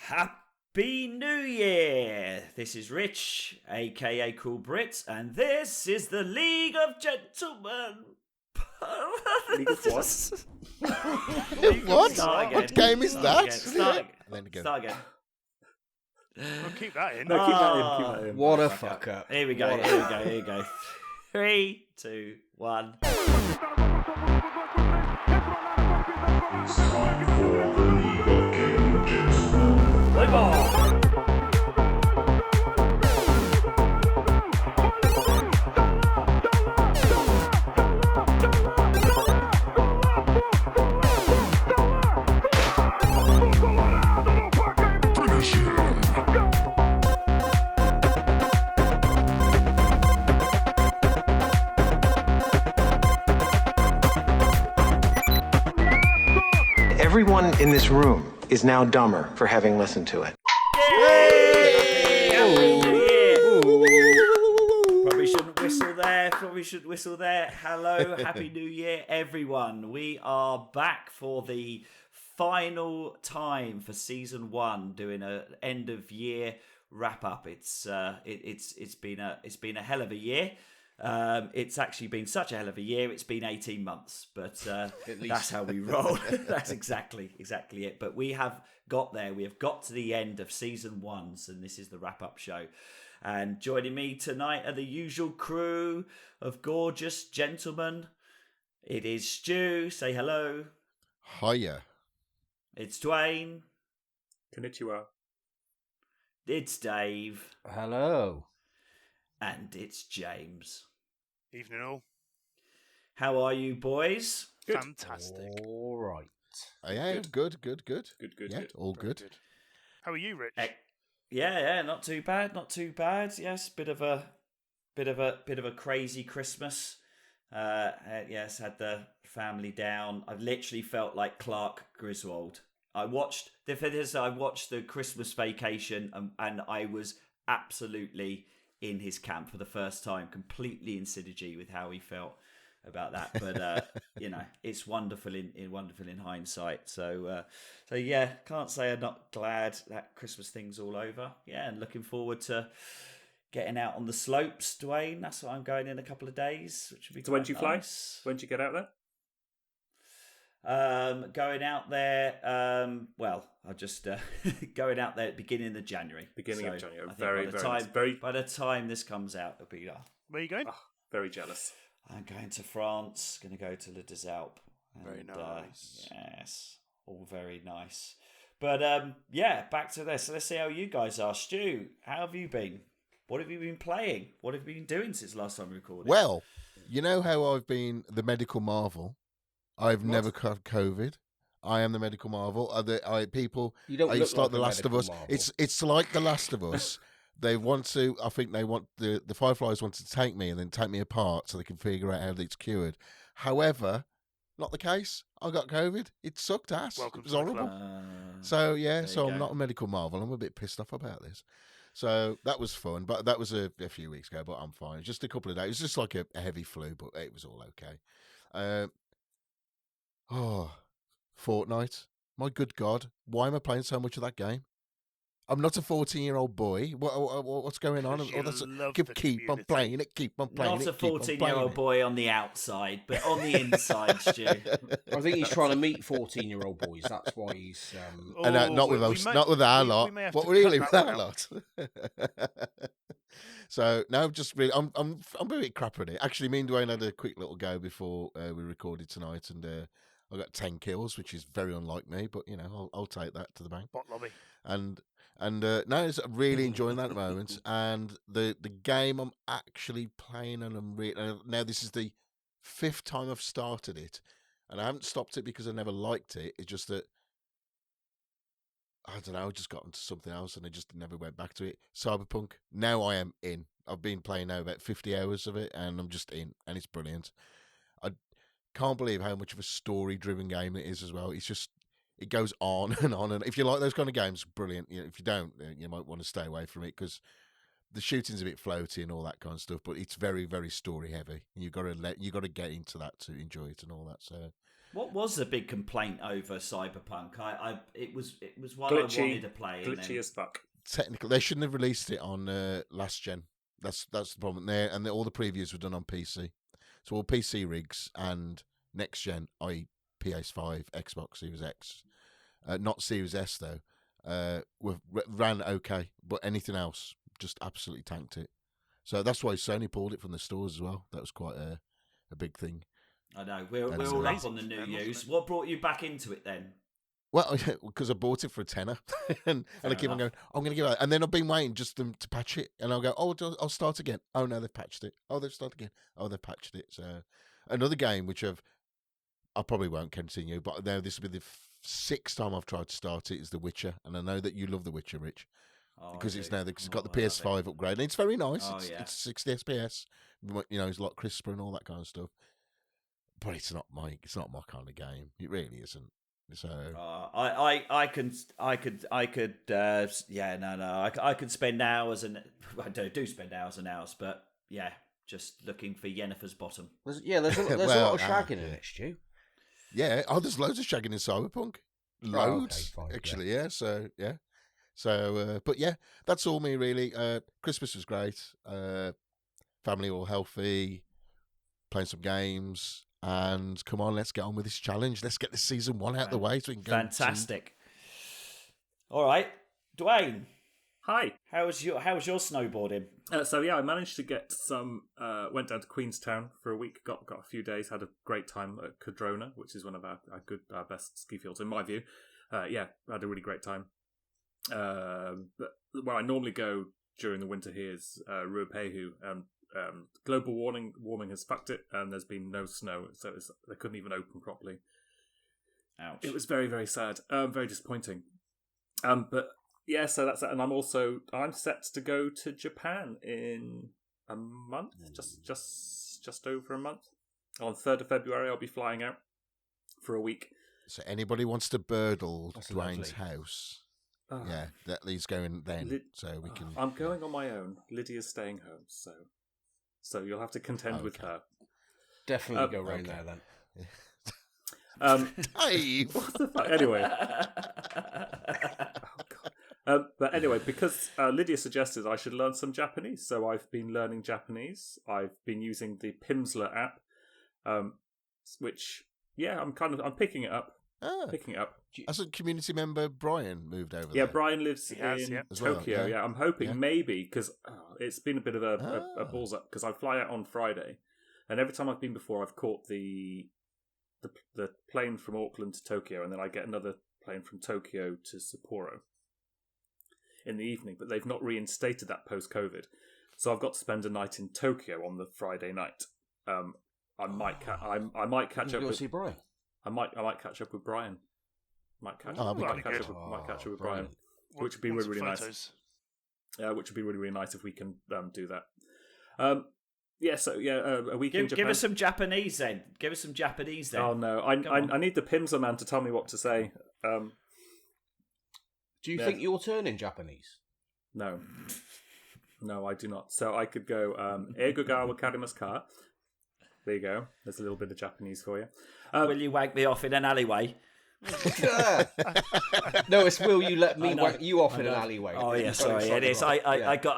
Happy New Year! This is Rich, aka cruelbrit, and this is the League of Gentlemen. League of what? What? What game is that? Start And then Start again. We'll keep that in. No, keep that in. What a fuck up. Here we go. 3, 2, 1. It's time for the League of Gentlemen. Play ball! Everyone in this room is now dumber for having listened to it. Probably shouldn't whistle there. Hello, Happy New Year, everyone. We are back for the final time for season 1, doing an end of year wrap up. It's been a hell of a year. It's actually been such a hell of a year. It's been 18 months, but that's how we roll. That's exactly it. But we have got there. We have got to the end of season 1, and this is the wrap-up show. And joining me tonight are the usual crew of gorgeous gentlemen. It is Stu. Say hello. Hiya. It's Duane. Konnichiwa. It's Dave. Hello. And it's James. Evening all. How are you, boys? Good. Fantastic. All right. Yeah, good. Good. Yeah, all Very good. How are you, Rich? Yeah, not too bad. Yes, bit of a crazy Christmas. Yes, had the family down. I literally felt like Clark Griswold. I watched the Christmas Vacation, and I was absolutely in his camp for the first time, completely in synergy with how he felt about that. But it's wonderful in hindsight. So yeah, can't say I'm not glad that Christmas thing's all over. Yeah, and looking forward to getting out on the slopes, Duane. That's what I'm going in a couple of days, which would be So when quite do you fly? nice. When do you get out there? Going out there. I'll just going out there at the beginning of January. Beginning of January. I think by the time this comes out, it'll be. Where are you going? Oh, very jealous. I'm going to France. Going to go to Le des Alpes. Very nice. Yes, all very nice. But back to this. So let's see how you guys are. Stu, how have you been? What have you been playing? What have you been doing since last time we recorded? Well, you know how I've been the medical marvel? I've never caught COVID. I am the medical marvel. People, You don't it's look like The Last of Us. Marvel. It's like The Last of Us. I think they want the Fireflies want to take me and then take me apart so they can figure out how it's cured. However, not the case. I got COVID. It sucked ass. Welcome It was to the horrible. club. So yeah, there you I'm go. not a medical marvel. I'm a bit pissed off about this. So that was fun, but that was a few weeks ago. But I'm fine. Just a couple of days. It was just like a heavy flu, but it was all okay. Fortnite. My good God, why am I playing so much of that game? I'm not a 14-year-old boy. What's going on? Because you love Keep the on community. playing it. Keep on playing Not it. a keep on 14-year-old playing boy on the outside, but on the inside, Stu. I think he's trying to meet 14-year-old boys. That's why he's. it. And not with us, not with our lot. We may have What to really cut with that our one lot? So no, just really, I'm a bit crap at it. Actually, me and Duane had a quick little go before we recorded tonight, and I got 10 kills, which is very unlike me, but I'll take that to the bank. Bot lobby. And no, I'm really enjoying that at the moment. And the game I'm actually playing, and now this is the 5th time I've started it, and I haven't stopped it because I never liked it. It's just that I don't know, I just got into something else and I just never went back to it. Cyberpunk. Now I am in. I've been playing now about 50 hours of it, and I'm just in, and it's brilliant. I can't believe how much of a story-driven game it is as well. It's just, it goes on and on. And if you like those kind of games, brilliant. If you don't, you might want to stay away from it because the shooting's a bit floaty and all that kind of stuff. But it's very, very story heavy. And you got to get into that to enjoy it and all that. So What was the big complaint over Cyberpunk? It was one Glitchy, I wanted to play. And glitchy then... as fuck. Technically, they shouldn't have released it on last gen. That's the problem there, and all the previews were done on PC. So all PC rigs and next gen, i.e. PS5, Xbox Series X, not Series S though, ran okay, but anything else just absolutely tanked it. So that's why Sony pulled it from the stores as well. That was quite a big thing. I know we're all up on the new news. What brought you back into it then? Well, because I bought it for $10, and I keep on going, I'm going to give it, and then I've been waiting just to patch it, and I'll go, I'll start again. Oh no, they've patched it. Oh, they've started again. Oh, they've patched it. So another game which I probably won't continue, but now this will be the sixth time I've tried to start it, is The Witcher, and I know that you love The Witcher, Rich, because it's got the PS5 upgrade, and it's very nice. It's 60 FPS, it's a lot crisper and all that kind of stuff. But it's not my kind of game. It really isn't. So I could spend hours, and I do spend hours and hours, but yeah, just looking for Yennefer's bottom. There's a lot of shagging in it, Stu. Yeah, there's loads of shagging in Cyberpunk. Loads, fine, actually, yeah. So, yeah. So, but yeah, that's all me, really. Christmas was great. Family all healthy, playing some games. And come on, let's get on with this challenge. Let's get this season 1 out of the way so we can go. Fantastic. All right, Duane. Hi. How was your snowboarding? I managed to get some. Went down to Queenstown for a week. Got a few days. Had a great time at Cadrona, which is one of our best ski fields in my view. Had a really great time. But where I normally go during the winter here is Ruapehu, and global warming has fucked it, and there's been no snow, so they couldn't even open properly. Ouch. It was very, very sad, very disappointing. But yeah, so that's that. And I'm set to go to Japan in a month, just over a month. On 3rd of February, I'll be flying out for a week. So anybody wants to birdle Duane's house? Yeah, he's going then, so we can. I'm going on my own. Lydia's staying home, so you'll have to contend with her. Definitely go round there then. Dave! What the fuck? Anyway. But anyway, because Lydia suggested I should learn some Japanese, so I've been learning Japanese. I've been using the Pimsleur app, which, I'm picking it up. As a community member, Brian moved over there. Yeah, Brian lives in Tokyo. Well, yeah. I'm hoping maybe, because it's been a bit of a balls up, because I fly out on Friday, and every time I've been before, I've caught the plane from Auckland to Tokyo, and then I get another plane from Tokyo to Sapporo in the evening, but they've not reinstated that post-COVID. So I've got to spend a night in Tokyo on the Friday night. I might catch up with... see Brian? I might catch up with Brian. Might catch up with Brian, which would be really, really nice. Which would be really, really nice if we can do that. A week in Japan. Give us some Japanese then. Oh no, I need the Pimsleur man to tell me what to say. Do you think your turn in Japanese? No, I do not. So I could go Eigo ga wakarimasu ka? There you go. There's a little bit of Japanese for you. Will you wank me off in an alleyway? No, it's will you let me wank you off in an alleyway? Oh yeah, sorry, it is. I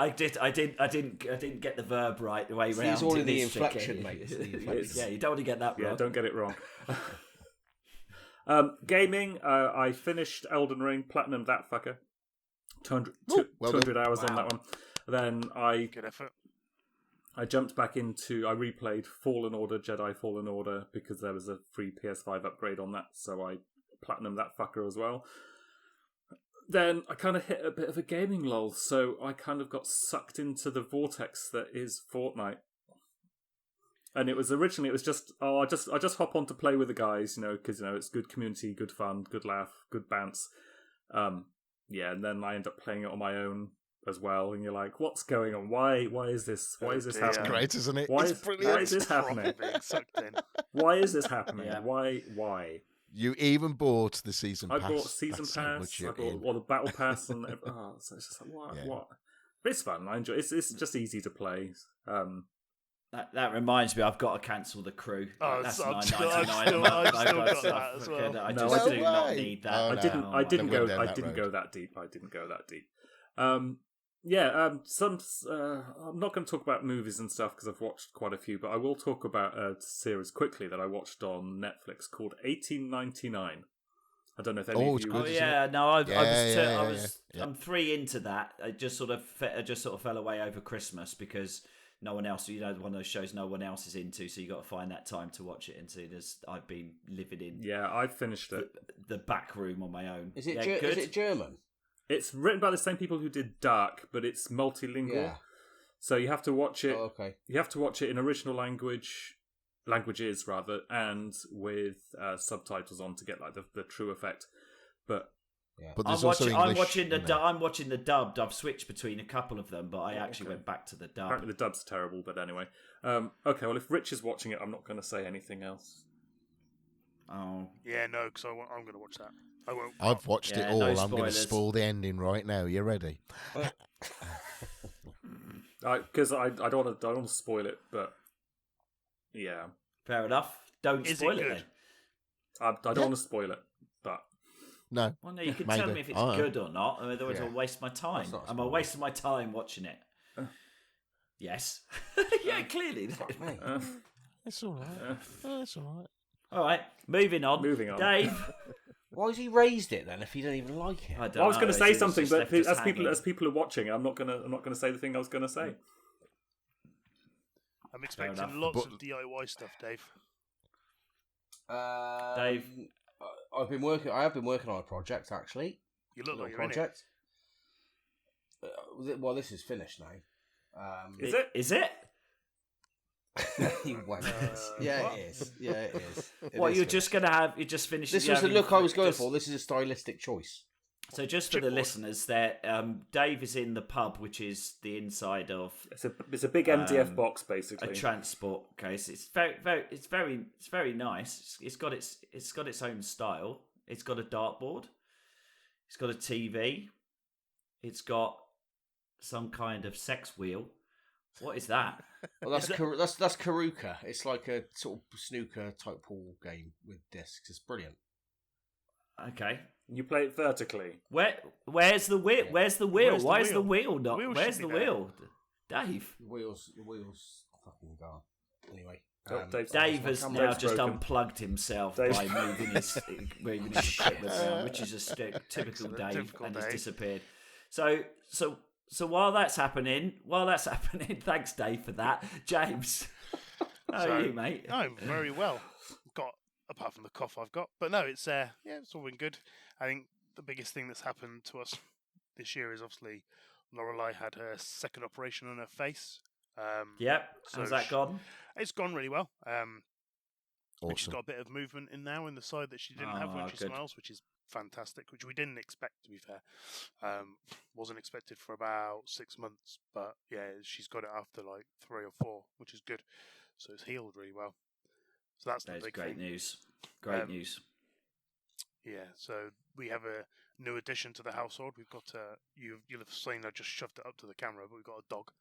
didn't get the verb right the way round. It's all in the inflection, mate. Yeah, you don't want to get that wrong. Yeah, don't get it wrong. Gaming, I finished Elden Ring, platinum that fucker. 200 hours on that one. Then Good effort. I jumped back into, I replayed Jedi Fallen Order, because there was a free PS5 upgrade on that, so I platinum that fucker as well. Then I kind of hit a bit of a gaming lull, so I kind of got sucked into the vortex that is Fortnite. And it was just, I just hop on to play with the guys, because, it's good community, good fun, good laugh, good bounce. And then I end up playing it on my own as well, and you're like, what's going on? Why is this happening? That's great, isn't it? Why is this happening? Why is this happening? Yeah. Why? You even bought the season pass. I bought season pass. I bought the battle pass, and so it's just like what? But it's fun. I enjoy. It's just easy to play. That reminds me, I've got to cancel the crew. Oh, That's I've $9.99 still- a I've month. still got I've that as well. I No, just I do didn't- not need that. Oh, I no. didn't. I didn't Never go. went down I that didn't road. go that deep. I didn't go that deep. I'm not going to talk about movies and stuff because I've watched quite a few, but I will talk about a series quickly that I watched on Netflix called 1899. I don't know if any Oh, of it's you. good, Oh isn't yeah, no, Yeah. I'm 3 into that. I just sort of fell away over Christmas because no one else, one of those shows no one else is into, so you got to find that time to watch it into. I've been living in Yeah, I finished it. the back room on my own. Is it Yeah, good? is it German? It's written by the same people who did Dark, but it's multilingual. Yeah. So you have to watch it. Oh, okay. You have to watch it in original languages rather, and with subtitles on to get like the true effect. But But there's also English. I'm watching the in there. I'm watching the dubbed. I've switched between a couple of them, but I actually went back to the dub. apparently the dub's terrible. But anyway, okay. Well, if Rich is watching it, I'm not going to say anything else. Oh, Yeah, no, because I'm going to watch that. I won't. I've watched Yeah, it all. no I'm going to spoilers. spoil the ending right now. You ready? Because I don't want to spoil it, but yeah, fair enough. Don't Is it spoil it good? then. I don't want to spoil it, but No. Well, no, you can Maybe. tell me if it's I don't know. good or not. Otherwise, Yeah. I'll waste my time. That's not a I'm spoiler. wasting my time watching it. Yes. Yeah, clearly. Mate. It's all right. It's all right. All right, moving on. Moving on. Dave. Why has he raised it then if he don't even like it? I don't I was know, going to say it's something, just but left us as hanging. people are watching, I'm not going to say the thing I was going to say. I'm expecting enough. lots But- of DIY stuff, Dave. Dave. I have been working on a project actually. You look Little like you're in it. project. Well, this is finished now. Is it? Is it? You wankers. Yeah, it is. Yeah, it is. It What is you're finished. just going to have? You just finished. This you was the having- look I was going just- for. This is a stylistic choice. So just for the listeners, there, Dave is in the pub, which is the inside of It's a big MDF box a basically. transport case. It's very nice. It's got its own style. It's got a dartboard. It's got a TV. It's got some kind of sex wheel. What is that? Well, that's Karuka. It's like a sort of snooker type pool game with discs. It's brilliant. Okay. You play it vertically. Where's the wheel? Where's the wheel? Where's the Why is the wheel? wheel not? The wheel Where's should the be there. wheel? Dave. The wheels fucking gone. Anyway. Oh, Dave's- Dave has Dave's now just broken. unplugged himself Dave- by moving his equipment around, which is a typical Excellent, Dave, typical and has Dave. disappeared. So while that's happening, thanks Dave for that. James, how are you, mate? I'm very well. Got apart from the cough I've got, but no, it's it's all been good. I think the biggest thing that's happened to us this year is obviously Lorelei had her second operation on her face. Yep. So How's that gone? It's gone really well. And she's Awesome. got a bit of movement in now in the side that she didn't have when she good. smiles, which is fantastic, which we didn't expect, to be fair. Wasn't expected for about 6 months, but yeah, she's got it after like 3 or 4, which is good. So it's healed really well. So that's the That is big great thing. news. Great Um, news. Yeah, so we have a new addition to the household. We've got you'll have seen I just shoved it up to the camera, but we've got a dog.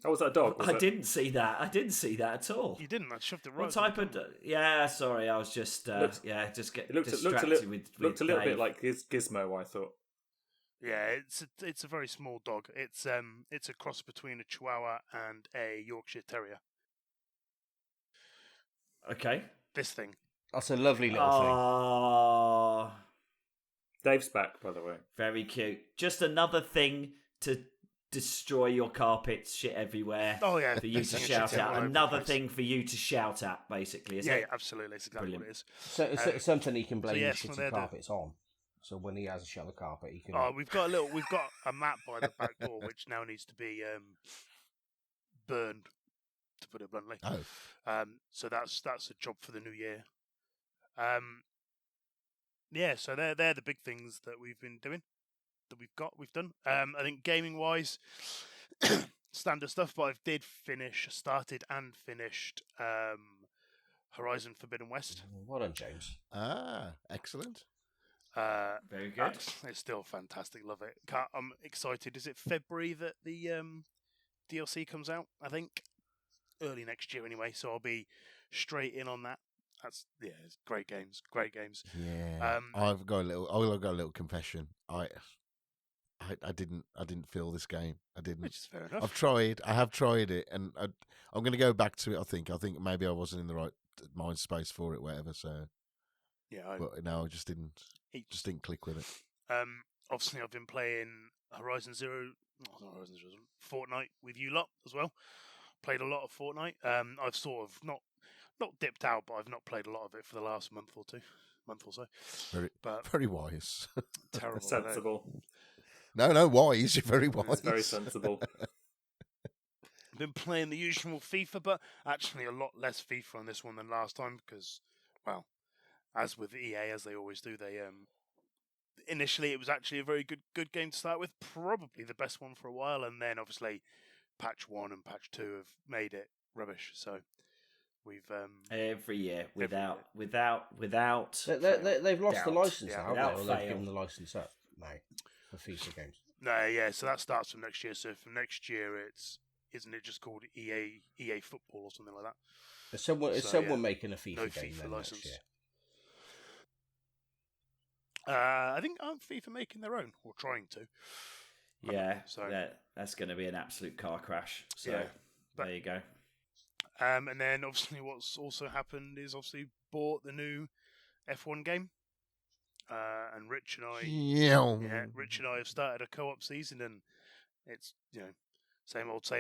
Oh, was that a dog? Was I it? didn't see that. I didn't see that at all. You didn't? I shoved it right. What type of? Yeah, sorry. I was just Looked- just get It looked distracted a little, with looked a little Dave. bit like Gizmo. I thought. Yeah, it's a very small dog. It's a cross between a Chihuahua and a Yorkshire Terrier. Okay. This thing. That's a lovely little thing. Oh, Dave's back, by the way. very cute. Just another thing to destroy your carpets, shit everywhere. Oh yeah, For you to pissing and shout shitting all out. over the Another place. thing for you to shout at, basically, isn't Yeah, it? yeah, absolutely. It's exactly Brilliant. what it is. So it's something he can blame yes, the well, shitty they're the- carpets on. So when he has a shell of carpet, he can. Oh, we've got a mat by the back door which now needs to be burned, to put it bluntly. Oh. So that's a job for the new year. Yeah, so they're the big things that we've been doing, that we've done. I think gaming wise, standard stuff, but started and finished Horizon Forbidden West. Well done, James. Ah, excellent. Very good. It's still fantastic. Love it. I'm excited. Is it February that the DLC comes out? I think. early next year anyway, so I'll be straight in on that. It's great games. Yeah, I've got a little confession. I didn't feel this game. I didn't. Which is fair enough. I have tried it, and I'm going to go back to it. I think maybe I wasn't in the right mind space for it, whatever. So but no, I just didn't click with it. Obviously, I've been playing Fortnite with you lot as well. Played a lot of Fortnite. I've sort of not dipped out, but I've not played a lot of it for the last month or so. Very wise. Terrible. Sensible. No, wise. You're very wise. It's very sensible. I've been playing the usual FIFA, but actually a lot less FIFA on this one than last time because, well, as with EA, as they always do, they initially it was actually a very good game to start with, probably the best one for a while, and then obviously patch 1 and patch 2 have made it rubbish. So we've every year without They've lost doubt. the license Yeah, now, without haven't they? Or they've fail. given the license up now for FIFA games. No, yeah. So that starts from next year. So from next year, isn't it just called EA Football or something like that? Is someone making a FIFA no game FIFA then license. next year? I think aren't FIFA making their own or trying to? Yeah, So that's going to be an absolute car crash. So there you go. and then obviously what's also happened is obviously bought the new F1 game. And Rich and I have started a co-op season, and it's same old.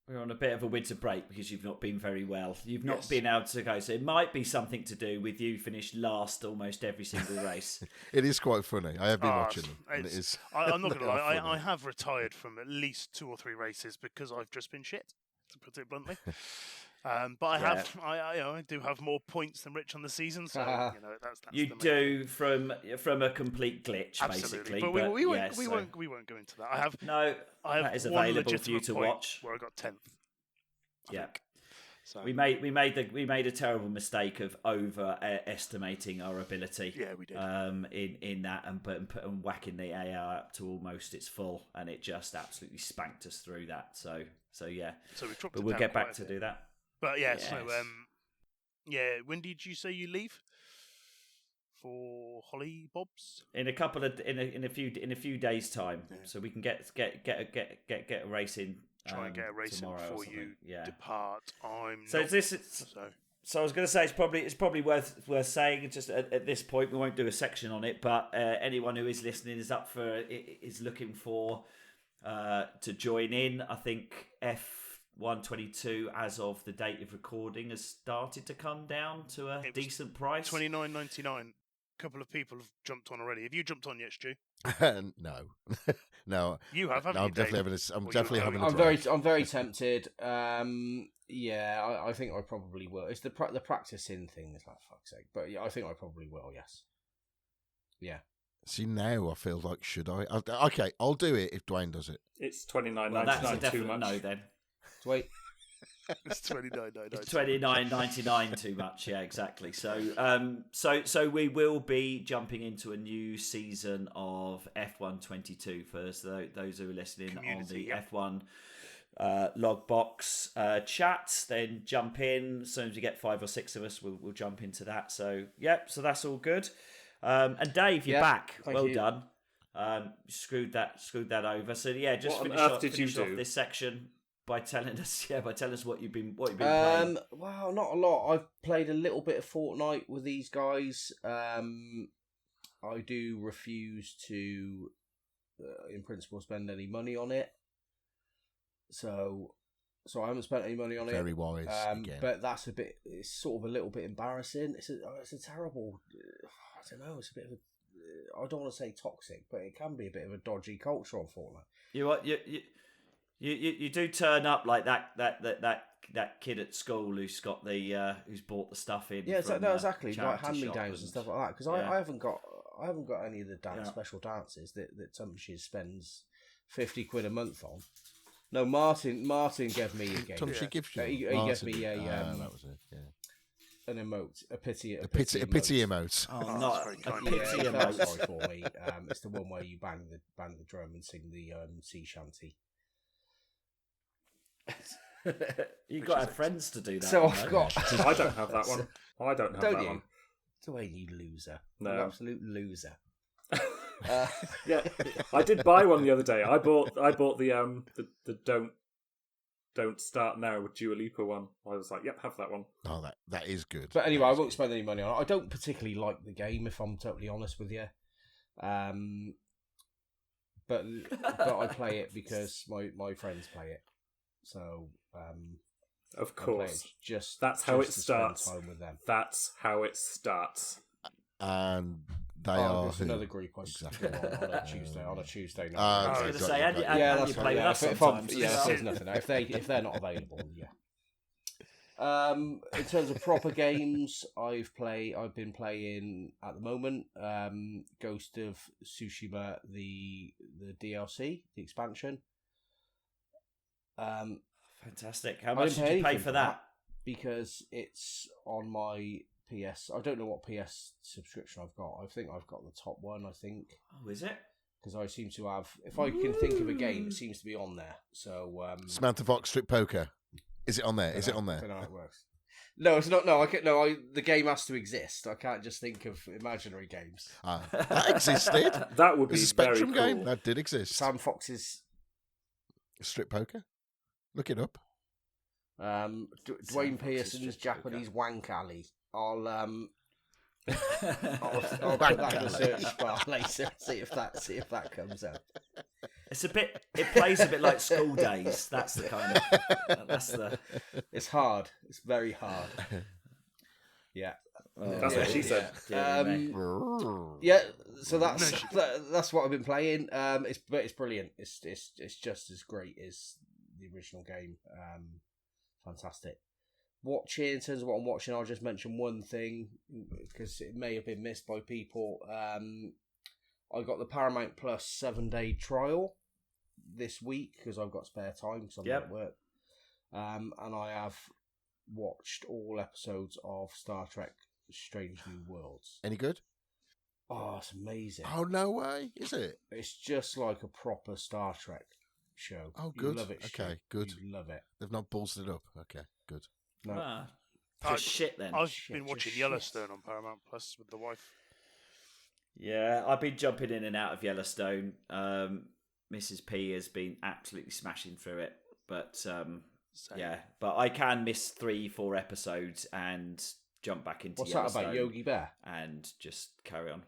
We're on a bit of a winter break because you've not been very well. You've not been able to go, so it might be something to do with you finished last almost every single race. It is quite funny. I have been watching them. And it is. I'm not going to lie. I have retired from at least 2 or 3 races because I've just been shit, to put it bluntly. But I do have more points than Rich on the season, so that's you the do from a complete glitch, absolutely. basically. But we won't go into that. I have that is one available for you to point watch. where I got 10th. Yeah. So We made a terrible mistake of overestimating our ability. Yeah, we did. In that and whacking the AI up to almost its full, and it just absolutely spanked us through that. So yeah. So we dropped. But it we'll down get quite back a to bit. do that. But yeah, Yes. so when did you say you leave for Holly Bob's? In a few days' time, so we can get a race in. Try and get a race in before you depart. So I was going to say it's probably worth saying. Just at this point, we won't do a section on it, but anyone who is listening is looking for to join in. I think F122, as of the date of recording, has started to come down to a decent price. $29.99. A couple of people have jumped on already. Have you jumped on yet, Stu? No. You have, haven't no, you? I'm definitely having a I'm very tempted. I think I probably will. It's the practicing thing is like fuck's sake, but yeah, I think I probably will. Yes. Yeah. See, now I feel like should I? Okay, I'll do it if Duane does it. It's $29.99 That's a too definite much. no then. Wait. It's $29.99. It's $29.99 too much. Yeah, exactly. So we will be jumping into a new season of F122 for those who are listening Community, on the F1 LoGGbox chat. Then jump in as soon as we get 5 or 6 of us. We'll jump into that. So so that's all good. And Dave, you're back. Well done. Screwed that over. So yeah, just finish off this section by telling us what you've been playing. Well, not a lot. I've played a little bit of Fortnite with these guys. I do refuse to, in principle, spend any money on it. So I haven't spent any money on it. Very wise. Again. But it's sort of a little bit embarrassing. It's a terrible. I don't know. It's a bit of a. I don't want to say toxic, but it can be a bit of a dodgy culture on Fortnite. You do turn up like that kid at school who's got who's bought the stuff in. Yeah, from, exactly. Like charity hand-me-downs shop and stuff like that. Because I haven't got any of the special dances that Tumshes spends £50 a month on. No, Martin gave me a game. Tumshes gives you. He gave me that was it. Yeah. An emote, a pity emote. Oh, not very a kind. pity yeah, emote. sorry for me. It's the one where you bang the drum and sing the sea shanty. You've got to have friends to do that. So you I've know? got. I don't have that one. I don't have Don't that you? one. Duane, you loser. No. You absolute loser. Yeah, I did buy one the other day. I bought the don't start now with Dua Lipa one. I was like, yep, have that one. Oh, that is good. But anyway, That I is won't good. spend any money on it. I don't particularly like the game, if I'm totally honest with you. But I play it because my friends play it. So Of I play it course, just that's how it to spend starts. time with them. That's how it starts. And they Oh, are there's who? another group I Exactly. do on a Tuesday. On a Tuesday night. Ah, I was okay, going to got say, you, and got you, you. and Yeah, you that's play right. with Yeah, us if sometimes. yeah, as so well. there's nothing. If they're not available, yeah. In terms of proper games, I've been playing at the moment. Ghost of Tsushima, the DLC, the expansion. Fantastic. How I much didn't did you pay anything for that? because it's on my PS. I don't know what PS subscription I've got. I think I've got the top one. I think Oh, is it? because I seem to have. If I can think of a game, it seems to be on there. So Samantha Fox Strip Poker. Is it on there? Is it on I there? don't know how it works. No, it's not. No, I can't. No, the game has to exist. I can't just think of imaginary games. That existed. That would It be was a Spectrum very game cool. that did exist. Sam Fox's Strip Poker. Look it up. Dwayne Fox's Pearson's Strip Poker. Japanese Wank Alley. I'll put that in the search bar later. See if that comes up. It plays a bit like School Days. That's the kind of. That's the. It's hard. It's very hard. Yeah. That's what she said. Yeah. So that's what I've been playing. It's brilliant. It's just as great as the original game. Fantastic. Watching, in terms of what I'm watching, I'll just mention one thing because it may have been missed by people. I got the Paramount Plus 7-day trial this week because I've got spare time because I'm not at work. And I have watched all episodes of Star Trek Strange New Worlds. Any good? Oh, it's amazing. Oh, no way. Is it? It's just like a proper Star Trek show. Oh, You good. love it, Okay, Stu. good. You love it. They've not ballsed it up. Okay, good. No. Just shit then. I've Shit, been just watching shit. Yellowstone on Paramount Plus with the wife. Yeah, I've been jumping in and out of Yellowstone. Mrs. P has been absolutely smashing through it, but yeah, but I can miss 3-4 episodes and jump back into What's that Yellowstone about, Yogi Bear? and just carry on.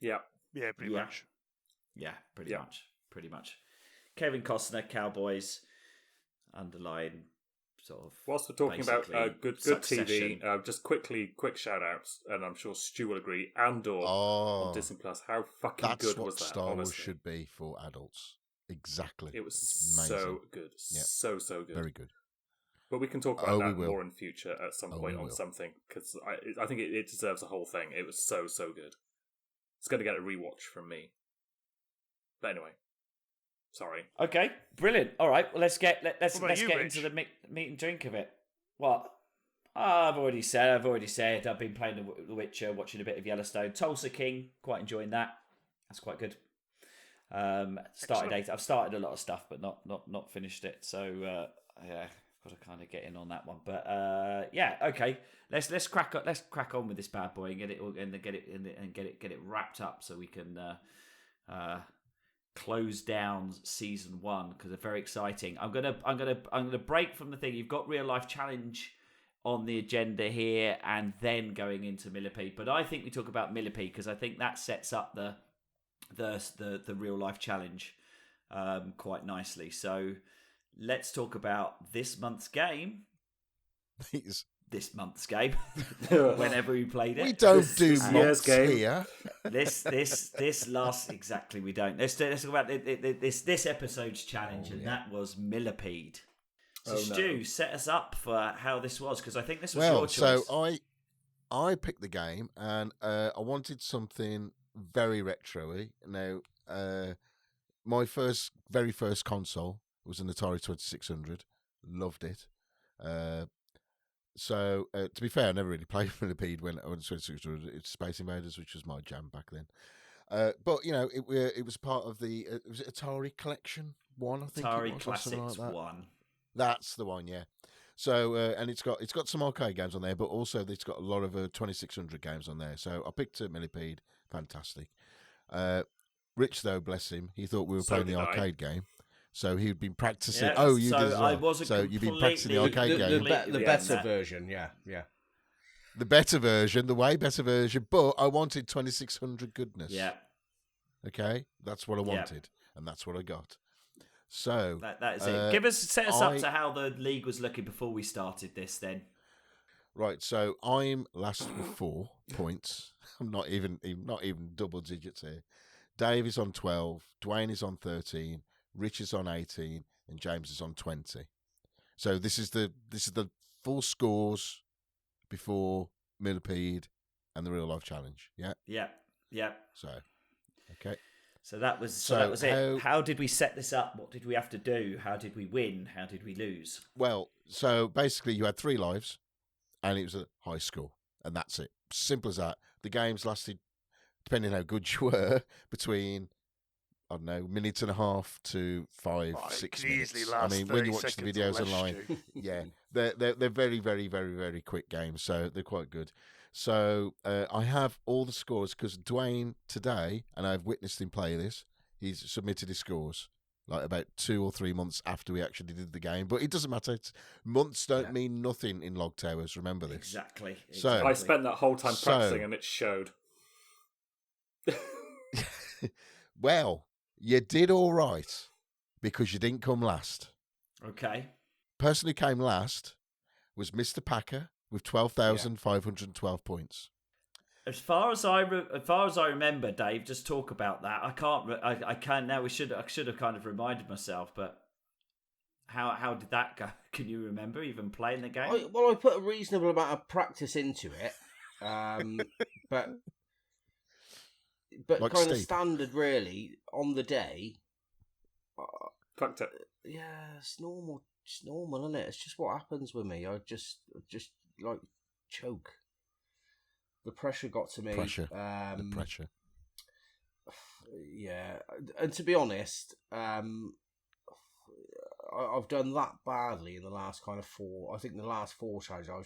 Yeah. Yeah, pretty Yeah. much. Yeah, pretty much. Kevin Costner, Cowboys, underlying sort of. Whilst we're talking about basically good Succession. TV, just quick shout outs, and I'm sure Stu will agree, Andor Oh, on Disney Plus. How fucking that's good what was that? Star Wars honestly? should be for adults. Exactly. It was It's amazing. so good. Yeah. So good. Very good. But we can talk Oh, about we that will. more in future at some Oh, point we on will. something, because I think it deserves a whole thing. It was so good. It's going to get a rewatch from me. But anyway, sorry. Okay, brilliant. All right, well let's get What about you, get Rich? into the meat and drink of it. What? I've already said. I've been playing The Witcher, watching a bit of Yellowstone, Tulsa King. Quite enjoying that. That's quite good. I've started a lot of stuff, but not finished it. So yeah, got to kind of get in on that one. But yeah, okay. Let's crack on with this bad boy and get it wrapped up so we can close down season 1 because they're very exciting. I'm gonna break from the thing. You've got real life challenge on the agenda here, and then going into Millipede. But I think we talk about Millipede because I think that sets up the real life challenge quite nicely. So let's talk about this month's game. Please. This month's game, whenever we played it. We don't do year's months game. here. This last exactly we don't. Let's talk about this episode's challenge, and that was Millipede. So Stu, set us up for how this was because I think this was your choice. So I picked the game and I wanted something very retro-y. Now, my very first console was an Atari 2600. Loved it. So, to be fair, I never really played Millipede when I was 2600. It's Space Invaders, which was my jam back then. But, you know, it was part of the was it Atari Collection 1, I think Atari it was, or something Classics like that. 1. That's the one, yeah. So and it's got some arcade games on there, but also it's got a lot of 2600 games on there. So I picked Millipede, fantastic. Rich though, bless him, he thought we were playing the arcade game, so he'd been practicing. Yeah, oh, you so did as well. I wasn't so you've been practicing the arcade game, the better version, yeah. The better version, the way better version. But I wanted 2600 goodness. Yeah. Okay, that's what I wanted, and that's what I got. So that is it. Set us up to how the league was looking before we started this. Then, right. So I'm last with 4 points. I'm not even double digits here. Dave is on 12. Duane is on 13. Rich is on 18, and James is on 20. So this is the full scores before Millipede and the real life challenge. Yeah. Yeah. So, okay. So that was it. How did we set this up? What did we have to do? How did we win? How did we lose? Well, so basically you had 3 lives and it was a high score, and that's it. Simple as that. The games lasted, depending how good you were, between, I don't know, minute and a half to 5, 6 minutes. I mean, when you watch the videos online, yeah, they're very, very, very, very quick games, so they're quite good. So I have all the scores because Duane today, and I've witnessed him play this, he's submitted his scores like about 2 or 3 months after we actually did the game. But it doesn't matter. Months don't mean nothing in Log Towers. Remember this. Exactly. So I spent that whole time practicing, and it showed. Well, you did all right because you didn't come last. Okay. Person who came last was Mr. Packer with 12,512 points. As far as I remember, Dave, just talk about that. I can't now. I should have kind of reminded myself, but how did that go? Can you remember even playing the game? I put a reasonable amount of practice into it, but like kind Steve. of standard really on the day. Fucked it. Yeah, it's normal. It's normal, isn't it? It's just what happens with me. I just like choke. The pressure got to me. The pressure. Yeah, and to be honest, I've done that badly in the last kind of 4. I think the last 4 challenges I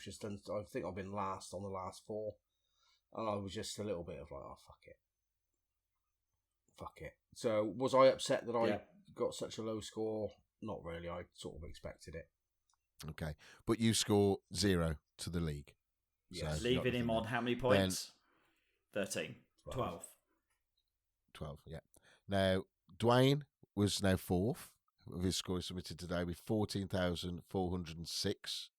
think I've been last on the last 4, and I was just a little bit of like, oh fuck it. So was I upset that I got such a low score? Not really. I sort of expected it. Okay, but you score 0 to the league. Yes. So leaving him on how many points? 13. 12. 12, yeah. Now, Duane was now 4th of his score submitted today with 14,406.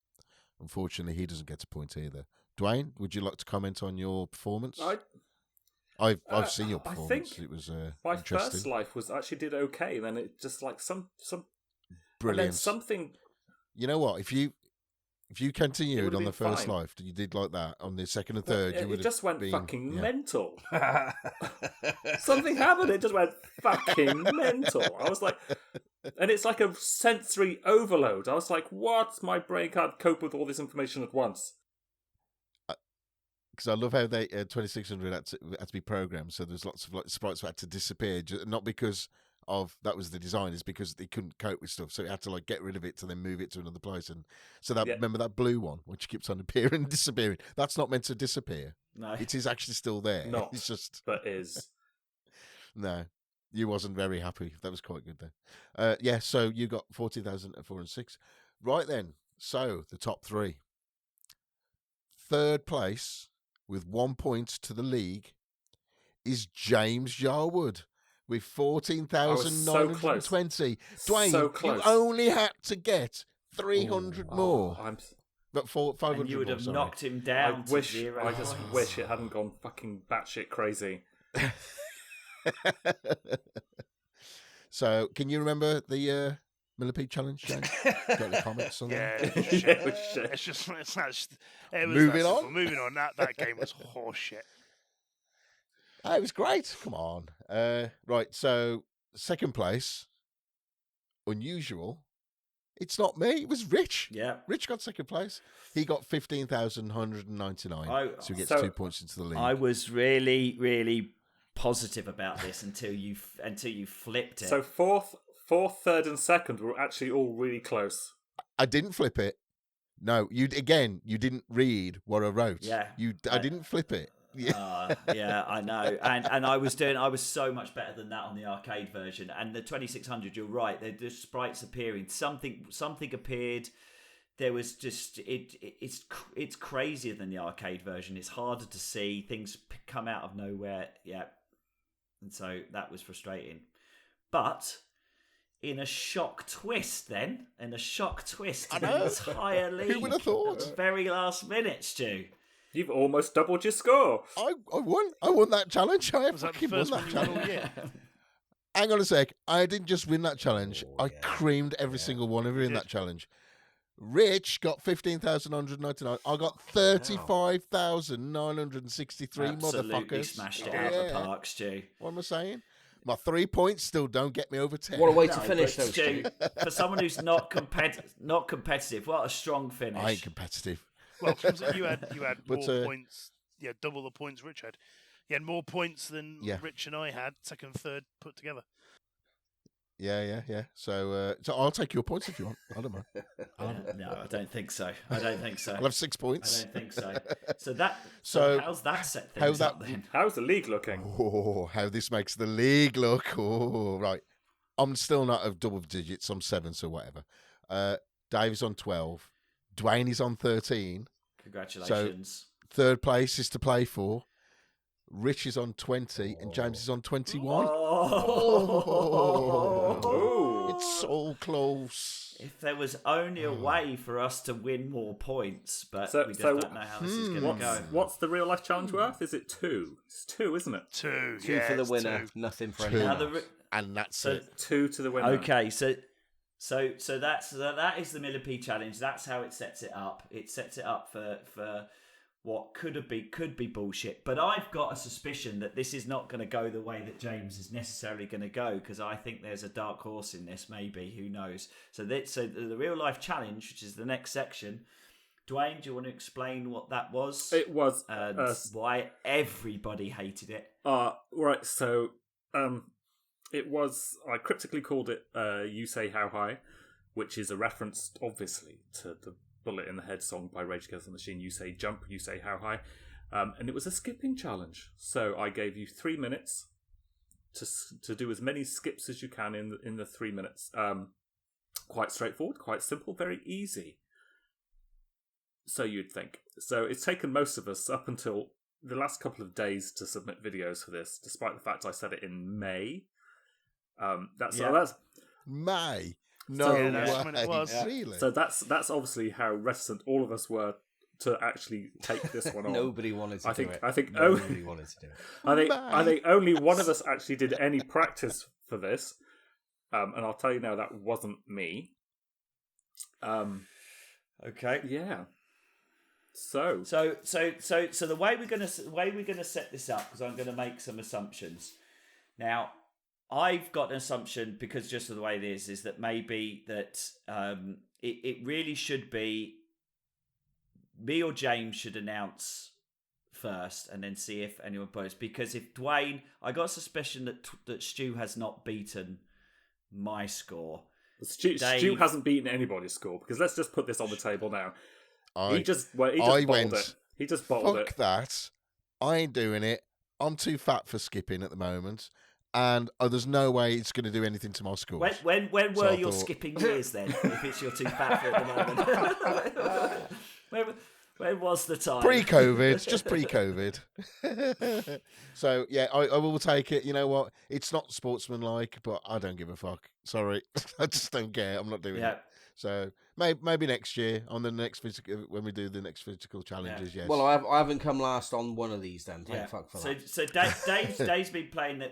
Unfortunately, he doesn't get a point either. Duane, would you like to comment on your performance? I've seen your performance. I think it was my interesting. first life actually did okay. Then it just like some brilliant something. You know what? If you continued on the first fine. life, you did like that on the second and third, you would it just went been, fucking mental. Something happened. It just went fucking mental. I was like, and it's like a sensory overload. I was like, what? My brain can't cope with all this information at once. Because I love how they 2600 had to be programmed, so there's lots of like sprites that had to disappear, not because of that was the design, is because they couldn't cope with stuff, so it had to like get rid of it to then move it to another place. And so that remember that blue one which keeps on appearing and disappearing, that's not meant to disappear. No, it is actually still there. Not, it's just but is. No, you wasn't very happy. That was quite good then. So you got 14,406. Right then, so the top 3. Third place with 1 point to the league is James Yarwood with 14,920. Duane, so close. You only had to get 300 more. But 500 and you would more, have knocked him down to 0. I just wish it hadn't gone fucking batshit crazy. So, can you remember the Millipede challenge, James? Got any comments on that? Moving on. Moving on. That game was horseshit. It was great. Come on. Right. So, second place, unusual. It's not me. It was Rich. Yeah. Rich got second place. He got 15,199. So he gets 2 points into the league. I was really, really positive about this until you flipped it. So fourth, third, and second were actually all really close. I didn't flip it. No, you didn't read what I wrote. Yeah. I didn't flip it. Yeah. Yeah, I know, and I was so much better than that on the arcade version. And the 2600, you're right, the sprites appearing, something appeared. There was just it's crazier than the arcade version. It's harder to see, things come out of nowhere. Yeah, and so that was frustrating. But in a shock twist, to the entire league, Who would have thought? at the very last minute, Stu. You've almost doubled your score. I won. I won that challenge. I Was that the fucking won first that one you won challenge. all year? Hang on a sec. I didn't just win that challenge. I yeah. creamed every single one of you in did. that challenge. Rich got 15,199. I got 35,963 Absolutely motherfuckers. smashed it out of the Yeah. park, Stu. What am I saying? My 3 points still don't get me over 10. What a way to No, finish, but though, Stu, Stu. for someone who's not competitive, what a strong finish. I ain't competitive. Well, you had But, more points. Yeah, double the points Rich had. You had more points than Yeah. Rich and I had, second and third put together. Yeah. So I'll take your points if you want. I don't mind. No, I don't think so. I don't think so. I'll have 6 I points. don't think so. So So how's that set how's things up that- then? How's the league looking? Oh, how this makes the league look. Oh, right. I'm still not of double digits. I'm 7, so whatever. Dave is on 12. Duane is on 13. Congratulations. Third place is to play for. Rich is on 20, and James is on 21. Oh. It's so close. If there was only a way for us to win more points, but So- we just so don't know how this is going to go. What's the real life challenge worth? Is it 2? It's 2, isn't it? Two Two for the it's winner, two. nothing for Two. anyone Now else. And that's So- it. 2 to the winner. Okay, so that is the Millipede challenge. That's how it sets it up. It sets it up for what could be bullshit. But I've got a suspicion that this is not going to go the way that James is necessarily going to go, because I think there's a dark horse in this. Maybe, who knows? So the real life challenge, which is the next section. Duane, do you want to explain what that was? It was And why everybody hated it. right. So it was. I cryptically called it "You Say How High," which is a reference, obviously, to the Bullet in the Head song by Rage Against the Machine. You say jump, you say how high, and it was a skipping challenge. So I gave you 3 minutes to do as many skips as you can in the 3 minutes. Quite straightforward, quite simple, very easy. So you'd think. So it's taken most of us up until the last couple of days to submit videos for this, despite the fact I said it in May. That's May. No Yeah, that's when it way. was. Really? so that's obviously how reticent all of us were to actually take this one on. Nobody wanted to do it. I think Nobody wanted to do it. I think only one of us actually did any practice for this, and I'll tell you now that wasn't me. Okay. Yeah. So the way we're gonna set this up, because I'm gonna make some assumptions. Now, I've got an assumption, because just of the way it is that maybe that it really should be me or James should announce first, and then see if anyone posts. Because if Duane, I got a suspicion that Stu has not beaten my score. Stu hasn't beaten anybody's score, because let's just put this on the table now. He just bottled it. He just bottled Fuck it. that. I ain't doing it. I'm too fat for skipping at the moment. And there's no way it's going to do anything to my scores. When So were I your thought- skipping years then? If it's your too fat for at the moment. when was the time? Pre-COVID, just pre-COVID. So, yeah, I will take it. You know what? It's not sportsmanlike, but I don't give a fuck. Sorry. I just don't care. I'm not doing it. So, maybe next year, on the next physical, when we do the next physical challenges, yes. Well, I haven't come last on one of these then. Thank fuck for that. So Dave's been playing the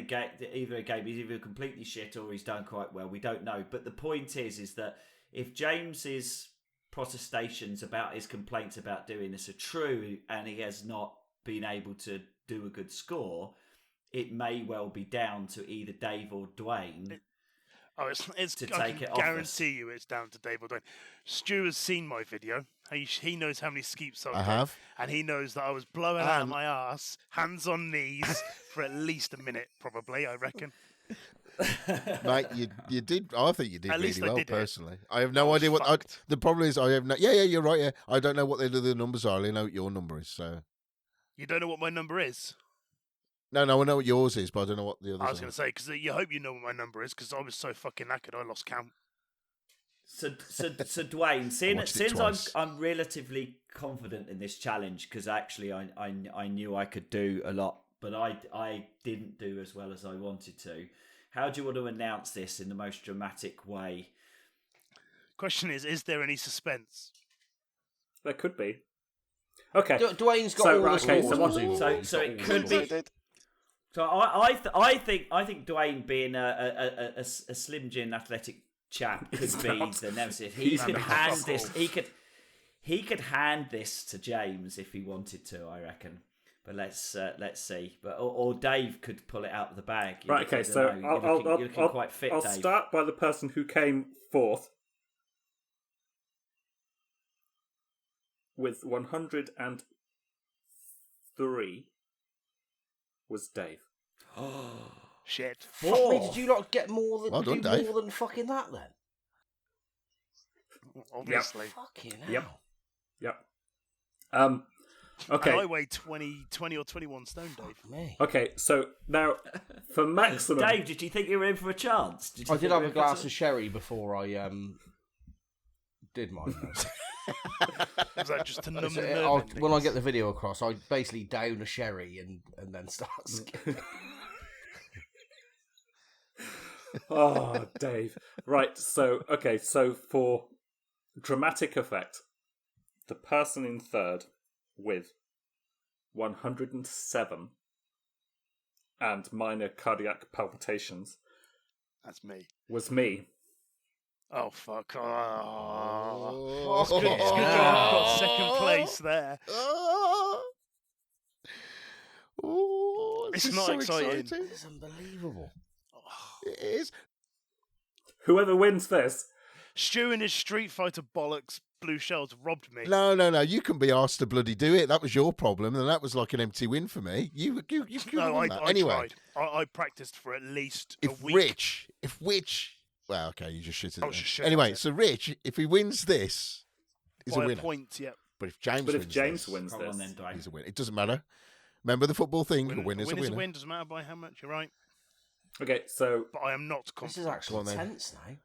game. Either a game he's either completely shit or he's done quite well. We don't know. But the point is that if James's protestations about his complaints about doing this are true, and he has not been able to do a good score, it may well be down to either Dave or Duane. It's to I take can it off us. guarantee you it's down to Dave or Duane. Stu has seen my video. He knows how many skips I've I done. have. And he knows that I was blowing out of my arse, hands on knees, for at least a minute, probably, I reckon. Mate, you did. I think you did At really least I well, did it. personally. I have no was idea what. fucked. The problem is, I have no. Yeah, you're right. Yeah, I don't know what the other numbers are. I only know what your number is. So You don't know what my number is? no, I know what yours is, but I don't know what the others I was are. going to say, because you hope you know what my number is, because I was so fucking knackered, I lost count. So Duane, watched it since twice. I'm relatively confident in this challenge because actually I knew I could do a lot, but I didn't do as well as I wanted to. How do you want to announce this in the most dramatic way? Question is there any suspense? There could be. Okay. Dwayne's got So, all right, the okay, scores. so what- presumably. He's so got it all the could scores. be. So I think Duane being a slim gin athletic chap could be the nemesis. He He's could not. hand this. He could hand this to James if he wanted to. I reckon. But let's see. But or Dave could pull it out of the bag. Right, okay, so you're looking quite fit, I'll Dave. start by the person who came fourth with 103 was Dave. Shit. Fuck me, did you not get more than Well done, Dave. more than fucking that then? Obviously. Fucking Yep. hell. Yep. And I Okay. weigh 20 or 21 stone, Dave. Me. Okay, so now for maximum. Dave, did you think you were in for a chance? I did have a glass of sherry before I did mine. Was that just to numb the I'll- nerve when I endings? get the video across, I basically down a sherry and then start skipping. Oh, Dave. Right, so for dramatic effect, the person in third with 107 and minor cardiac palpitations That's me. was me. Oh, fuck. Oh. Oh. It's good I've got second place there. Oh, this It's is not so exciting. It's unbelievable. It is. Whoever wins this, Stu and his Street Fighter bollocks blue shells robbed me. No. You can be asked to bloody do it. That was your problem, and that was like an empty win for me. You could No, have I done that. Anyway, tried. I practiced for at least a if week. Rich, well, okay, you just shit at I it. was then. just shit Anyway, at it. so Rich, if he wins this, he's by a a winner. point, yeah. But if James but wins if James this, wins Come on this, then, Dwayne. he's a winner. It doesn't matter. Remember the football thing. A winner's a winner. win, doesn't matter by how much, you're right. okay, so But I am not This is confident. actually on then. tense now.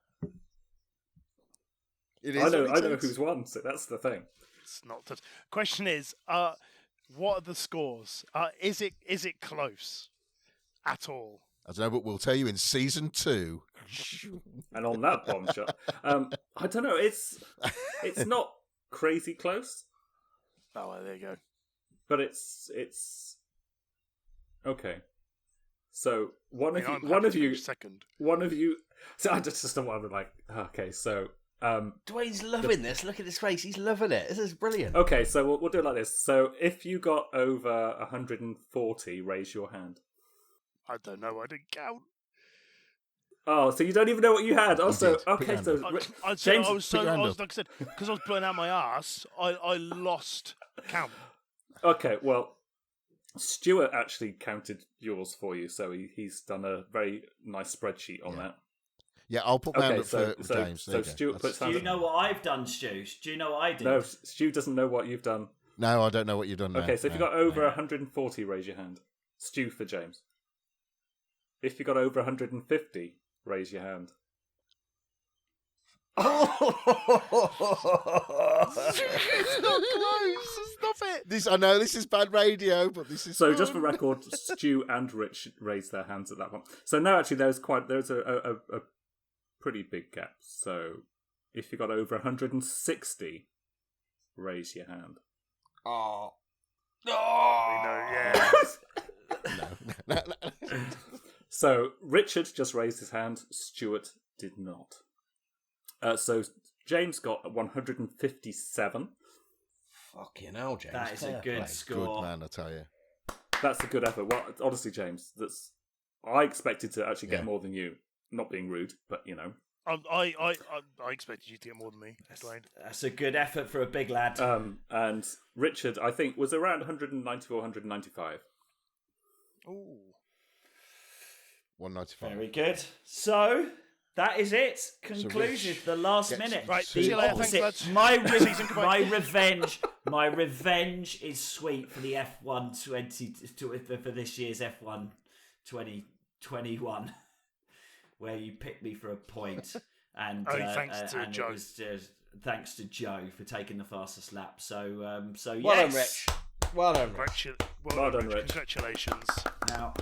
It I know really tense. who's won, so that's the thing. It's not. Question is, what are the scores? Is it close at all? I don't know, but we'll tell you in season 2. And on that bombshell, I don't know. It's not crazy close, Oh, well, there you go. but it's okay. So one I mean, of I'm you, happy one to of you, finish second. one of you. So I just don't want to like. Okay, so Dwayne's loving this. Look at his face. He's loving it. This is brilliant. okay, so we'll do it like this. So if you got over 140, raise your hand. I don't know. I didn't count. Oh, so you don't even know what you had. Also, did. Put your okay, hand so up. James, I was put your hand up. like I said, because I was blowing out my ass. I lost count. okay, well, Stuart actually counted yours for you, so he's done a very nice spreadsheet on Yeah. that. Yeah, I'll put my hand up so for James. There you go. Stuart That's- puts Do hand you up. know what I've done, Stu? Do you know what I did? No, Stu doesn't know what you've done. No, I don't know what you've done now. Okay, so if you No, got over no. 140, raise your hand. Stu for James. If you got over 150, raise your hand. It's not close. Stop it. I know this is bad radio, but this is So fun. just for record, Stu and Rich raised their hands at that point. So now actually there's a pretty big gap. So if you got over 160, raise your hand. Oh. We know, yeah. No. So Richard just raised his hand. Stuart did not. So James got 157. Fucking hell, James. That is a Fair good play. score. Good man, I tell you. That's a good effort. Well, honestly, James, I expected to actually get Yeah. more than you. Not being rude, but you know. I expected you to get more than me, Duane. That's a good effort for a big lad. And Richard, I think, was around 194, 195. Ooh. 195. Very good. So that is it. Conclusion. Rich the last gets minute. Right, two see you later, points. thanks, lads. My revenge. My revenge is sweet for the F1 for this year's F1 2021. Where you picked me for a point, and thanks to and Joe. it was thanks to Joe for taking the fastest lap. So Well done, yes. Rich. Well done, Rich. Well done, Rich. Congratulations. Now,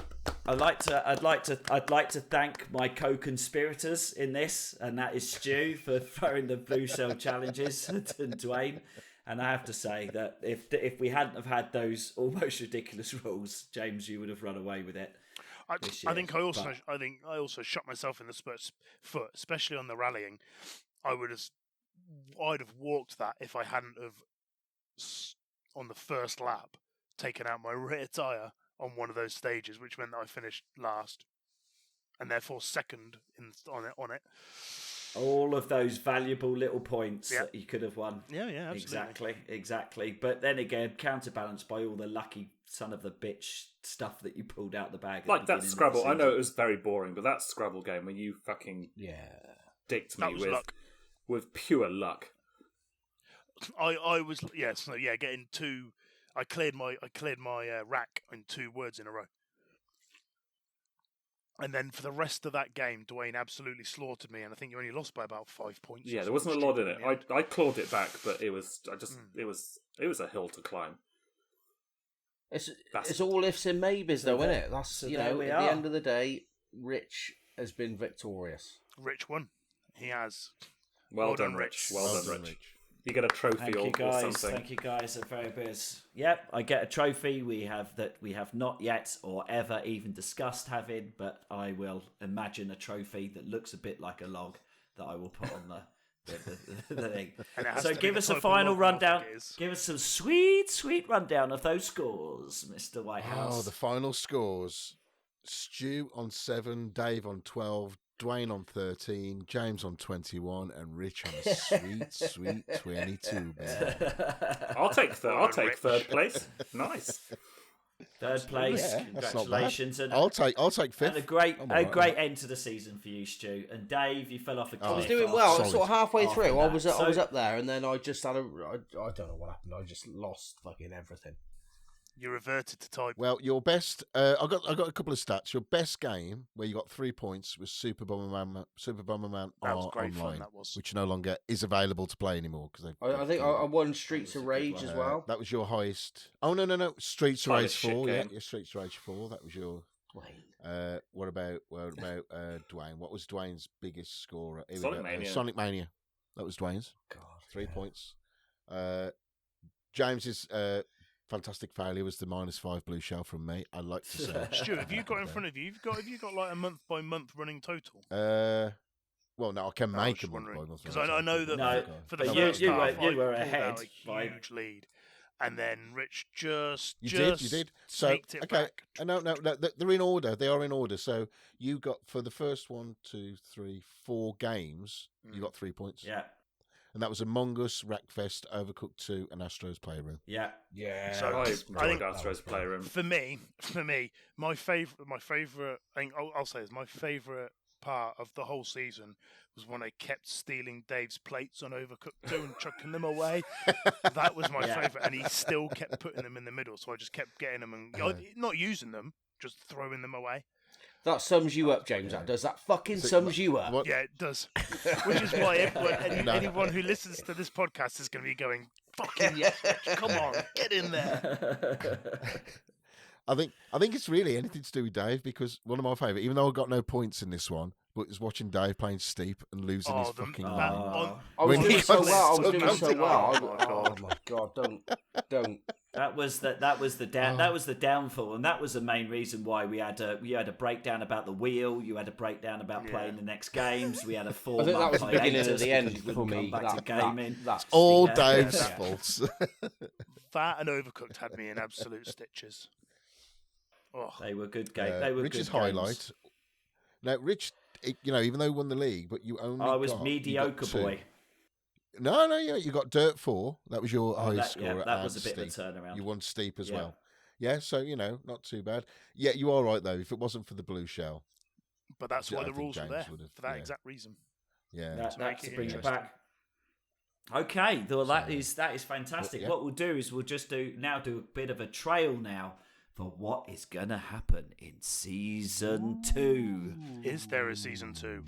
I'd like to thank my co-conspirators in this, and that is Stu for throwing the blue cell challenges to Duane. And I have to say that if we hadn't have had those almost ridiculous rules, James, you would have run away with it. I think I also shot myself in the foot, especially on the rallying. I'd have walked that if I hadn't have on the first lap taken out my rear tyre on one of those stages, which meant that I finished last and therefore second on it. All of those valuable little points that you could have won. Yeah, absolutely. Exactly. But then again, counterbalanced by all the lucky son of the bitch stuff that you pulled out the bag. Like that Scrabble. I know it was very boring, but that Scrabble game when you fucking dicked me with pure luck. I was getting two. I cleared my rack in 2 words in a row. And then for the rest of that game, Duane absolutely slaughtered me, and I think you only lost by about 5 points. Yeah, there wasn't a lot in it. I clawed it back, but it was it was a hill to climb. It's all ifs and maybes, though, isn't it? That's at the end of the day, Rich has been victorious. Rich won. He has. Well done, Rich. Well done, Rich. You get a trophy or something. Thank you guys. Are very biz. Yep, I get a trophy. We have not yet or ever even discussed having, but I will imagine a trophy that looks a bit like a log that I will put on the thing. So give us a final rundown. Give us some sweet rundown of those scores, Mr. Whitehouse. Oh, the final scores. Stu on 7, Dave on 12, Duane on 13, James on 21, and Rich on a sweet 22. I'll take third place. Nice. Third place. Yeah, congratulations. And I'll take fifth. And a great end to the season for you, Stu. And Dave, you fell off a cliff. I was doing well. Solid. Sort of halfway through. I was up there, and then I just had I don't know what happened. I just lost fucking everything. You reverted to type. Well, your best. I got a couple of stats. Your best game where you got 3 points was Super Bomberman That was great Online, fun. That was. which no longer is available to play anymore because I think I won Streets of Rage as well. That was your highest. Oh no, Streets of Rage 4. game. Yeah, Streets of Rage 4. That was your. Wait. What about Duane? What was Duane's biggest scorer? Here we Sonic go. Mania. Sonic Mania. That was Duane's. God, 3 points. James's fantastic failure was the -5 blue shell from me. I'd like to say. Stuart, have you got in front of you? Have you got like a month by month running total? Well, no, I can make a month by month. Because I know that No, for the but first you half, were I pulled ahead out a by- huge lead, and then Rich just You just did. So sneaked it okay, back. no, they're in order. They are in order. So you got for the first 1, 2, 3, 4 games, you got 3 points. Yeah. And that was Among Us, Wreckfest, Overcooked 2, and Astro's Playroom. Yeah. So I I enjoyed think Astro's Playroom. for me, my favorite. I think I'll say is my favorite part of the whole season was when I kept stealing Dave's plates on Overcooked 2 and chucking them away. That was my favorite, and he still kept putting them in the middle. So I just kept getting them and not using them, just throwing them away. That sums you up, James. That does. That fucking sums you up. What? Yeah, it does. Which is why anyone who listens to this podcast is going to be going, "Fucking yes, Rich, come on, get in there." I think it's really anything to do with Dave because one of my favourite, even though I got no points in this one, but is watching Dave playing Steep and losing his fucking game. I was doing so well. Oh my god! Don't. That was the downfall, and that was the main reason why we had a breakdown about the wheel. You had a breakdown about playing the next games. We had a 4 I think that was the beginning hiatus and the end because we for wouldn't me. come back to gaming. That's All Yeah. Dave's Yeah. faults. That and Overcooked had me in absolute stitches. Oh, They were good games. They were Rich's good highlight. games. Now, Rich, even though he won the league, but you only I was got, mediocre you got 2. boy. No, you got Dirt 4. That was your highest that score. was a bit Steep. of a turnaround. You won Steep as Yeah. well. Yeah, so, not too bad. Yeah, you are right, though. If it wasn't for the blue shell, But that's Yeah, why I the think rules were James there would have- for that yeah. exact reason. Yeah. That, To make that's it to bring it interesting. back. Okay, well that So- is fantastic. yeah. What we'll do is we'll just do a bit of a trail now for what is gonna happen in season 2. Is there a season 2?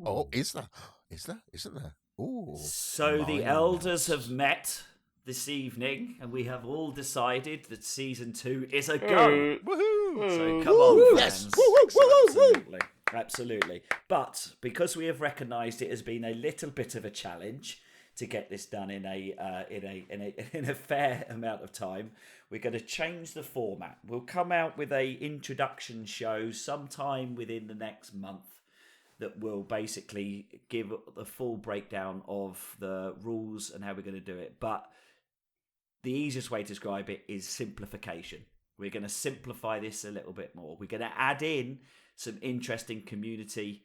Oh, is there? Is there? Isn't there? Oh. So the my elders nuts. have met this evening, and we have all decided that season 2 is a go. Woohoo! So come on, Yes. fans. Woo, woo, woo, woo, woo. Absolutely, absolutely. But because we have recognised it has been a little bit of a challenge to get this done in a fair amount of time, we're going to change the format. We'll come out with a introduction show sometime within the next month that will basically give the full breakdown of the rules and how we're going to do it. But the easiest way to describe it is simplification. We're going to simplify this a little bit more. We're going to add in some interesting community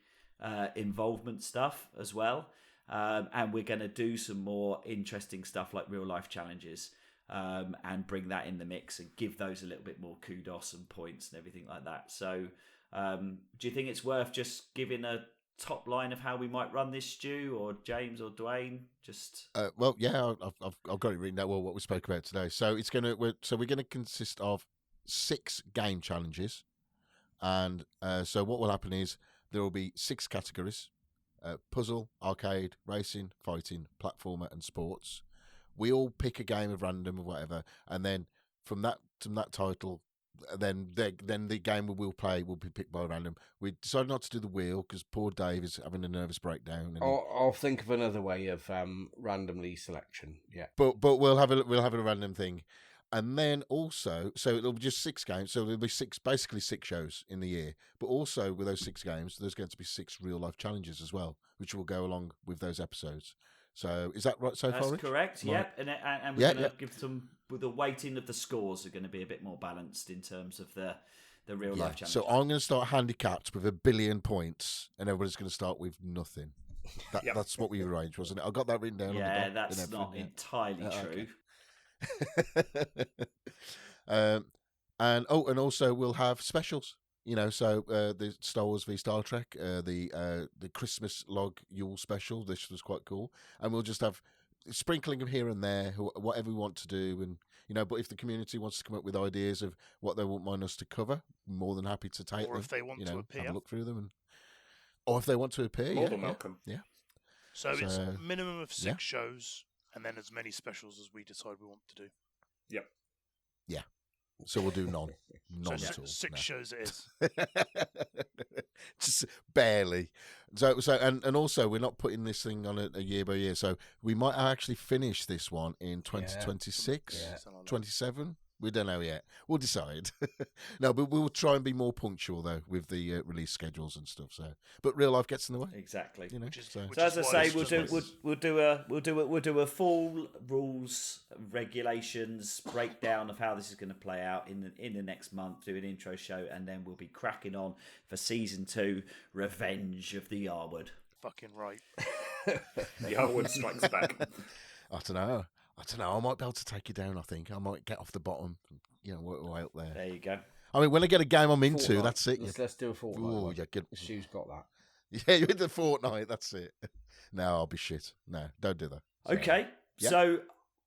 involvement stuff as well. And we're going to do some more interesting stuff like real life challenges and bring that in the mix and give those a little bit more kudos and points and everything like that. So do you think it's worth just giving a top line of how we might run this, Stu, or James, or Duane? Just Well, yeah, I've got it written down. Well, what we spoke about today. So we're gonna consist of 6 game challenges, and so what will happen is there will be 6 categories: puzzle, arcade, racing, fighting, platformer, and sports. We all pick a game of random or whatever, and then from that title, then the game we'll play will be picked by random. We decided not to do the wheel because poor Dave is having a nervous breakdown. And I'll think of another way of randomly selection. Yeah, but we'll have a random thing, and then also so it'll be just 6 games. So there'll be basically 6 shows in the year. But also with those 6 games, there's going to be 6 real life challenges as well, which will go along with those episodes. So is that right so far? that's Rich? correct. Right. Yep, and we're going to give some. With the weighting of the scores are going to be a bit more balanced in terms of the real life challenges. So I'm going to start handicapped with 1 billion points, and everybody's going to start with nothing. That's what we arranged, wasn't it? I got that written down. Yeah, on the doc that's not entirely true. Okay. And also we'll have specials. You know, so the Star Wars v Star Trek, the Christmas log Yule special. This was quite cool, and we'll just have sprinkling of here and there, whatever we want to do, and but if the community wants to come up with ideas of what they want us to cover, more than happy to take them. Or if they want to appear. Have a look through them, or if they want to appear, More than welcome. Yeah. So it's So, minimum of 6 yeah. shows, and then as many specials as we decide we want to do. Yep. So we'll do none So at all. 6 no. shows it is. Just barely. So and also we're not putting this thing on a year by year. So we might actually finish this one in 2026, Yeah. Something like that. 27. We don't know yet. We'll decide. No, but we'll try and be more punctual though with the release schedules and stuff. So, but real life gets in the way. Exactly. Which is So why as I say, it's we'll just do a full rules, regulations breakdown of how this is going to play out in the next month. Do an intro show, and then we'll be cracking on for season 2, Revenge of the Yarwood. fucking right. Yarwood strikes back. I don't know. I might be able to take you down. I think I might get off the bottom. Work my way up there. There you go. I mean, when I get a game I'm into, Fortnite. that's it. Let's do a fortnight. Oh, one. yeah, good. Stu's got that. Yeah, you're in the fortnight. That's it. No, I'll be shit. No, don't do that. Okay, yeah. so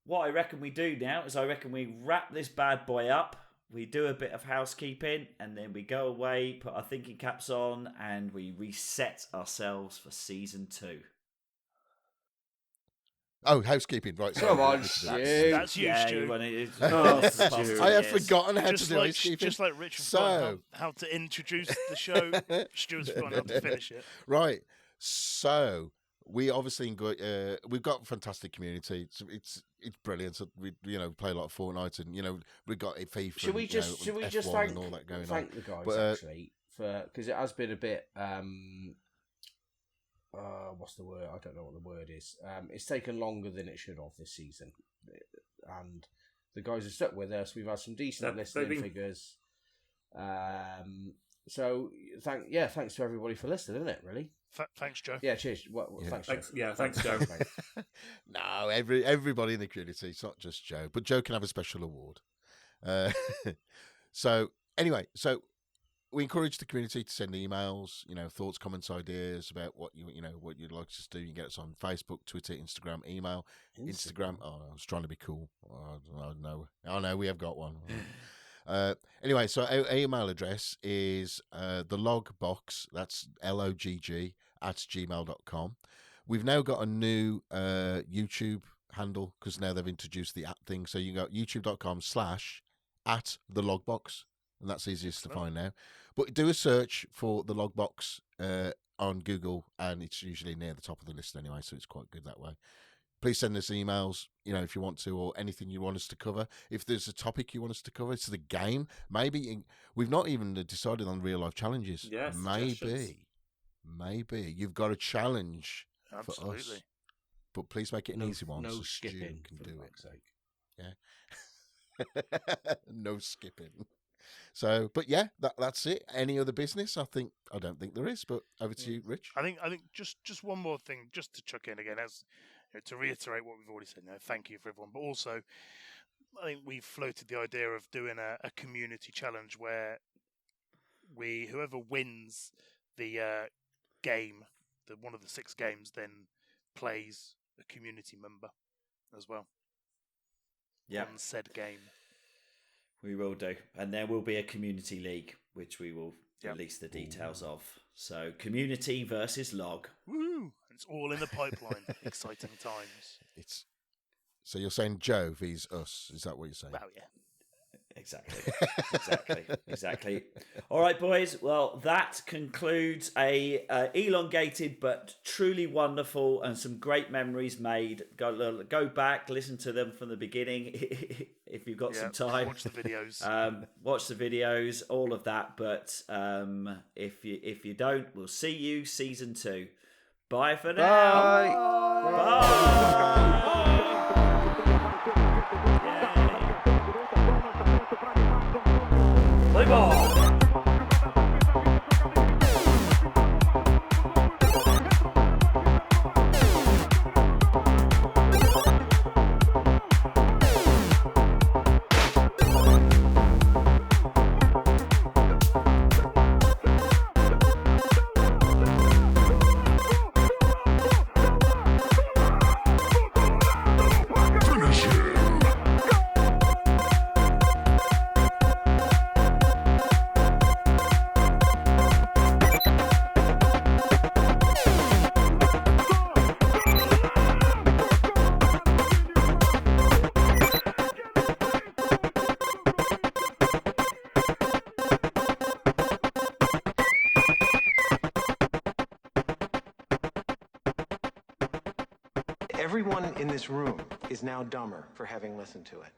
what I reckon we do now is we wrap this bad boy up, we do a bit of housekeeping, and then we go away, put our thinking caps on, and we reset ourselves for season 2. Oh, housekeeping, right? Come on, That's- Stu. That's you, Yeah, Stu. you want it. I have forgotten how to do housekeeping. Just like Richard So- forgot how to introduce the show, Stuart's forgotten how to finish it. Right. So we obviously we've got a fantastic community. It's brilliant. So we play a lot of Fortnite, and we've got FIFA. Should we just F1 thank and all that going thank on? the guys But, actually for because it has been a bit what's the word? I don't know what the word is. It's taken longer than it should have this season, and the guys have stuck with us. We've had some decent listening figures. So thanks to everybody for listening, isn't it? Really? Thanks, Joe. Yeah, cheers. Thanks, Joe. Thanks, Joe. No, everybody in the community. It's not just Joe, but Joe can have a special award. So anyway, we encourage the community to send emails, thoughts, comments, ideas about what what you'd like us to do. You can get us on Facebook, Twitter, Instagram, email. Instagram. Oh, I was trying to be cool. Oh no, we have got one. Anyway, so our email address is TheLoggBox. That's LOGG @gmail.com. We've now got a new YouTube handle because now they've introduced the app thing. So you go youtube.com/@TheLoggBox, and that's easiest to find now. But do a search for the LoggBox on Google, and it's usually near the top of the list anyway, so it's quite good that way. Please send us emails, if you want to, or anything you want us to cover. If there's a topic you want us to cover, it's the game. Maybe we've not even decided on real life challenges. Yes, maybe you've got a challenge Absolutely. for us, but please make it an easy one. No so skipping, Stu can for do fuck's sake. Yeah. No skipping. So, but yeah, that's it. Any other business? I don't think there is. But over to you, Rich. I think just one more thing, just to chuck in again, as to reiterate what we've already said. Thank you for everyone, but also I think we've floated the idea of doing a community challenge where whoever wins the game, one of the 6 games, then plays a community member as well. Yeah. On said game. We will do. And there will be a community league, which we will release the details of. So, community versus log. Woo! It's all in the pipeline. Exciting times. So you're saying Joe vs us? Is that what you're saying? Well, yeah. Exactly. All right, boys. Well, that concludes a elongated but truly wonderful and some great memories made. Go back, listen to them from the beginning if you've got some time. Watch the videos. Watch the videos, all of that. But if you don't, we'll see you season 2. Bye for now. Bye. Play ball. Everyone in this room is now dumber for having listened to it.